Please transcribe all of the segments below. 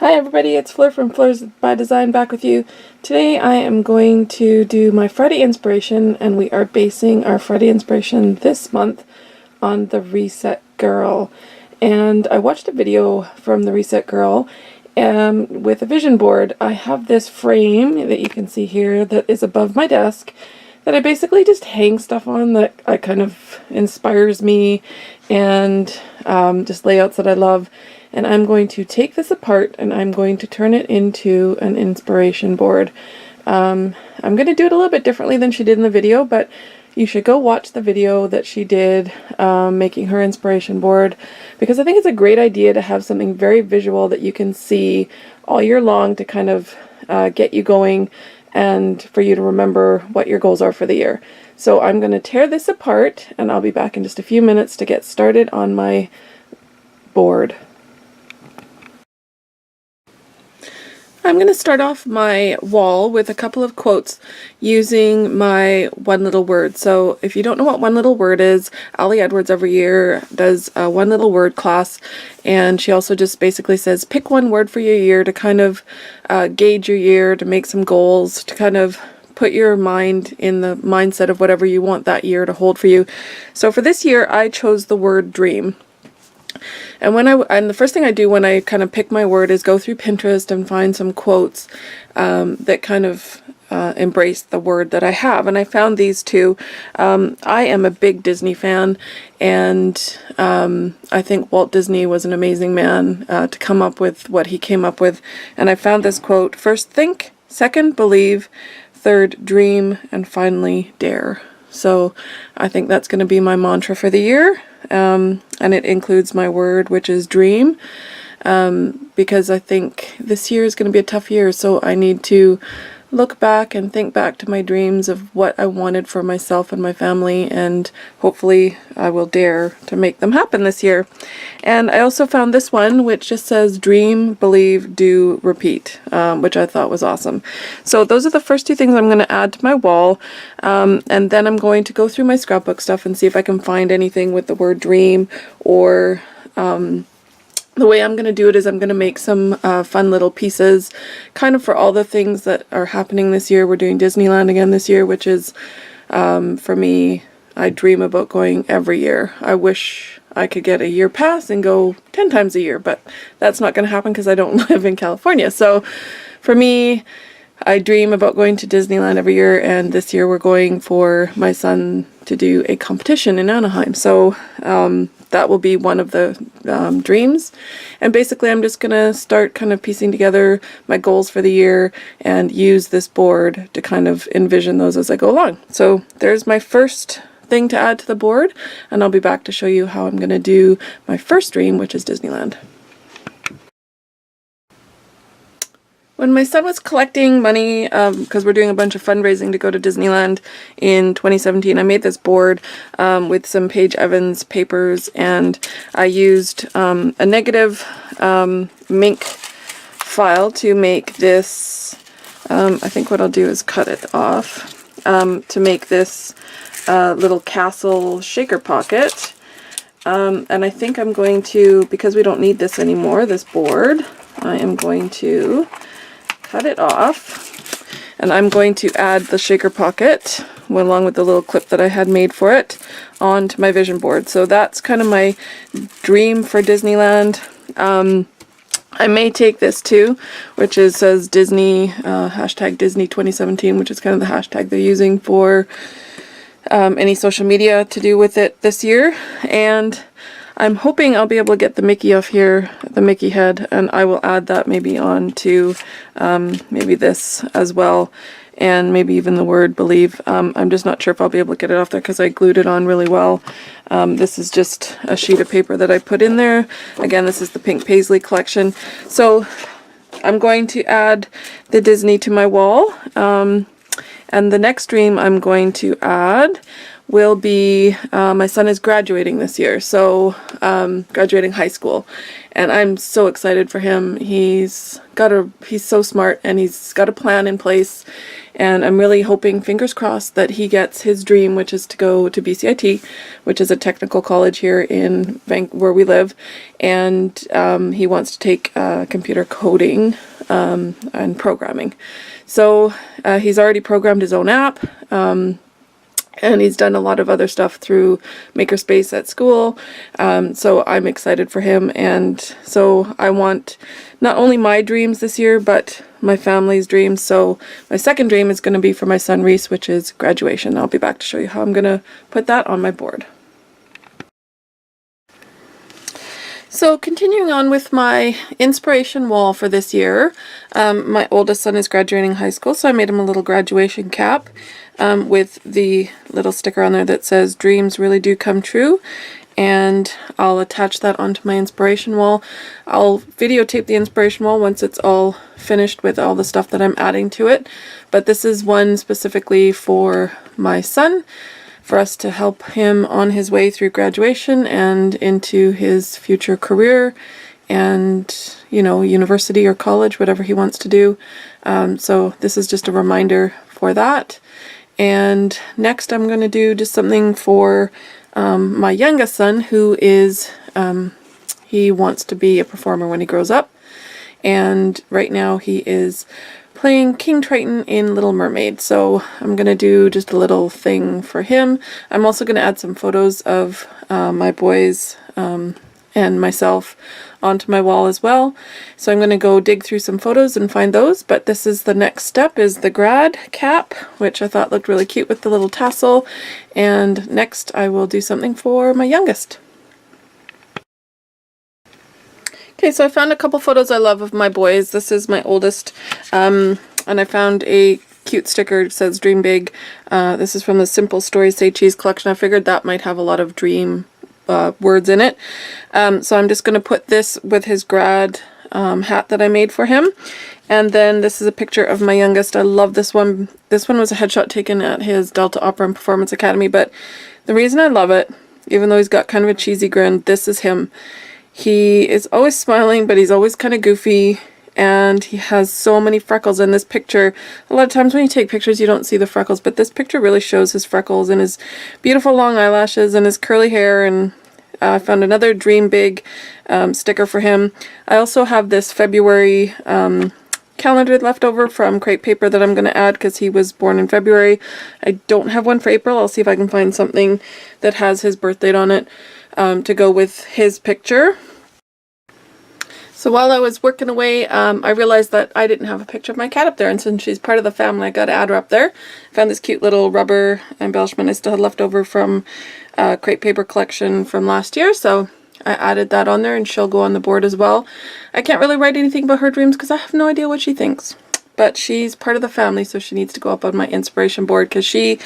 Hi everybody, it's Fleur from Fleurs by Design back with you. Today I am going to do my Friday inspiration, and we are basing our Friday inspiration this month on the Reset Girl. And I watched a video from the Reset Girl with a vision board. I have this frame that you can see here that is above my desk that I basically just hang stuff on that kind of inspires me, and just layouts that I love. And I'm going to take this apart and I'm going to turn it into an inspiration board. I'm going to do it a little bit differently than she did in the video, but you should go watch the video that she did making her inspiration board, because I think it's a great idea to have something very visual that you can see all year long to kind of get you going and for you to remember what your goals are for the year. So I'm going to tear this apart and I'll be back in just a few minutes to get started on my board. I'm going to start off my wall with a couple of quotes using my one little word. So if you don't know what one little word is, Ali Edwards every year does a one little word class, and she also just basically says pick one word for your year to kind of gauge your year, to make some goals, to kind of put your mind in the mindset of whatever you want that year to hold for you. So for this year I chose the word dream. And the first thing I do when I kind of pick my word is go through Pinterest and find some quotes that kind of embrace the word that I have. And I found these two. I am a big Disney fan, and I think Walt Disney was an amazing man to come up with what he came up with. And I found this quote: first think, second believe, third dream, and finally dare. So I think that's going to be my mantra for the year. And it includes my word, which is dream, because I think this year is going to be a tough year, so I need to look back and think back to my dreams of what I wanted for myself and my family, and hopefully I will dare to make them happen this year. And I also found this one, which just says dream, believe, do, repeat, which I thought was awesome. So those are the first two things I'm going to add to my wall, and then I'm going to go through my scrapbook stuff and see if I can find anything with the word dream, or the way I'm going to do it is I'm going to make some fun little pieces kind of for all the things that are happening this year. We're doing Disneyland again this year, which is, for me, I dream about going every year. I wish I could get a year pass and go 10 times a year, but that's not going to happen because I don't live in California. So for me, I dream about going to Disneyland every year, and this year we're going for my son to do a competition in Anaheim. So that will be one of the dreams. And basically I'm just going to start kind of piecing together my goals for the year and use this board to kind of envision those as I go along. So there's my first thing to add to the board, and I'll be back to show you how I'm going to do my first dream, which is Disneyland. When my son was collecting money, because we're doing a bunch of fundraising to go to Disneyland in 2017, I made this board with some Paige Evans papers, and I used a negative mink file to make this. I think what I'll do is cut it off to make this little castle shaker pocket. And I think I'm going to, because we don't need this anymore, this board, I am going to cut it off, and I'm going to add the shaker pocket along with the little clip that I had made for it onto my vision board. So that's kind of my dream for Disneyland. I may take this too, which says Disney, hashtag Disney 2017, which is kind of the hashtag they're using for any social media to do with it this year. And I'm hoping I'll be able to get the Mickey off here, the Mickey head, and I will add that maybe on to maybe this as well, and maybe even the word believe. I'm just not sure if I'll be able to get it off there because I glued it on really well. This is just a sheet of paper that I put in there. Again, this is the Pink Paisley collection. So I'm going to add the Disney to my wall, and the next dream I'm going to add will be, my son is graduating this year, so graduating high school, and I'm so excited for him. He's so smart, and he's got a plan in place, and I'm really hoping, fingers crossed, that he gets his dream, which is to go to BCIT, which is a technical college here in where we live, and he wants to take computer coding and programming. So he's already programmed his own app, and he's done a lot of other stuff through Makerspace at school. So I'm excited for him, and so I want not only my dreams this year, but my family's dreams. So my second dream is going to be for my son Reese, which is graduation. I'll be back to show you how I'm going to put that on my board. So continuing on with my inspiration wall for this year, my oldest son is graduating high school, so I made him a little graduation cap with the little sticker on there that says "Dreams really do come true," and I'll attach that onto my inspiration wall. I'll videotape the inspiration wall once it's all finished with all the stuff that I'm adding to it, but this is one specifically for my son, for us to help him on his way through graduation and into his future career and, you know, university or college, whatever he wants to do. So this is just a reminder for that. And next I'm going to do just something for my youngest son, who is, he wants to be a performer when he grows up. And right now he is playing King Triton in Little Mermaid, so I'm going to do just a little thing for him. I'm also going to add some photos of my boys and myself onto my wall as well. So I'm going to go dig through some photos and find those, but this is the next step, is the grad cap, which I thought looked really cute with the little tassel, and next I will do something for my youngest. Okay, so I found a couple photos I love of my boys. This is my oldest, and I found a cute sticker that says "Dream Big." This is from the Simple Stories Say Cheese collection. I figured that might have a lot of dream words in it. So I'm just going to put this with his grad hat that I made for him. And then this is a picture of my youngest. I love this one. This one was a headshot taken at his Delta Opera and Performance Academy, but the reason I love it, even though he's got kind of a cheesy grin, this is him. He is always smiling, but he's always kind of goofy, and he has so many freckles in this picture. A lot of times when you take pictures you don't see the freckles, but this picture really shows his freckles and his beautiful long eyelashes and his curly hair. And I found another Dream Big sticker for him. I also have this February calendar left over from crepe paper that I'm going to add because he was born in February. I don't have one for April. I'll see if I can find something that has his birth date on it to go with his picture. So while I was working away, I realized that I didn't have a picture of my cat up there, and since she's part of the family, I got to add her up there. I found this cute little rubber embellishment I still had left over from crepe paper collection from last year, so I added that on there, and she'll go on the board as well. I can't really write anything about her dreams because I have no idea what she thinks, but she's part of the family, so she needs to go up on my inspiration board because she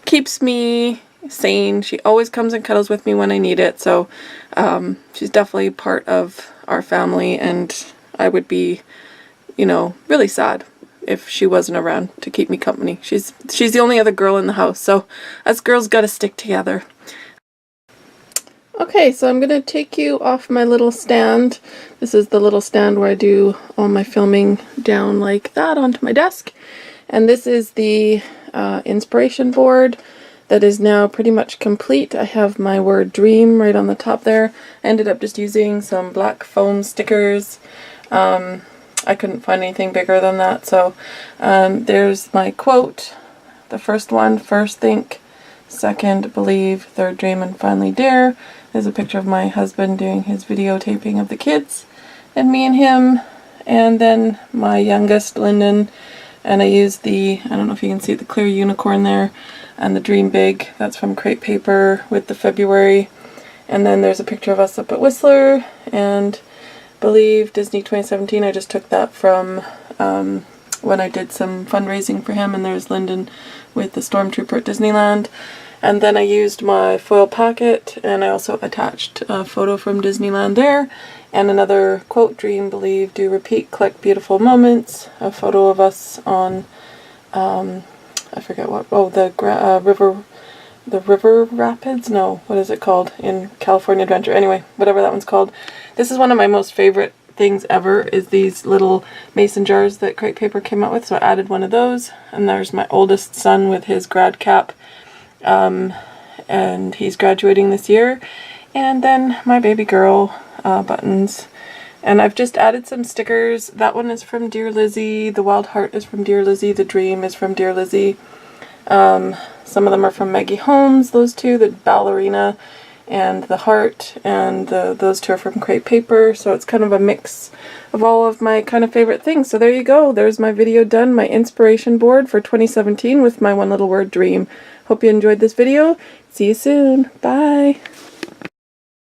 keeps me sane. She always comes and cuddles with me when I need it, so she's definitely part of our family, and I would be, you know, really sad if she wasn't around to keep me company. She's the only other girl in the house, so us girls gotta stick together. Okay, so I'm going to take you off my little stand. This is the little stand where I do all my filming down like that onto my desk. And this is the inspiration board that is now pretty much complete. I have my word dream right on the top there. I ended up just using some black foam stickers. I couldn't find anything bigger than that. So there's my quote. The first one, first think, second believe, third dream, and finally dare. There's a picture of my husband doing his videotaping of the kids and me and him, and then my youngest, Lyndon, and I used the, I don't know if you can see the clear unicorn there, and the Dream Big, that's from crepe paper with the February, and then there's a picture of us up at Whistler, and Believe Disney 2017, I just took that from when I did some fundraising for him, and there's Lyndon with the Stormtrooper at Disneyland. And then I used my foil pocket, and I also attached a photo from Disneyland there, and another quote, dream, believe, do, repeat, collect beautiful moments, a photo of us on, I forget what, oh, the river the River Rapids? No, what is it called? In California Adventure. Anyway, whatever that one's called. This is one of my most favorite things ever, is these little mason jars that Crepe Paper came out with, so I added one of those. And there's my oldest son with his grad cap, and he's graduating this year. And then my baby girl buttons. And I've just added some stickers. That one is from Dear Lizzie. The Wild Heart is from Dear Lizzie. The Dream is from Dear Lizzie. Some of them are from Maggie Holmes, those two, the ballerina and the heart, and those two are from Crepe Paper. So it's kind of a mix of all of my kind of favorite things. So there you go. There's my video done, my inspiration board for 2017 with my one little word dream. Hope you enjoyed this video. See you soon. Bye.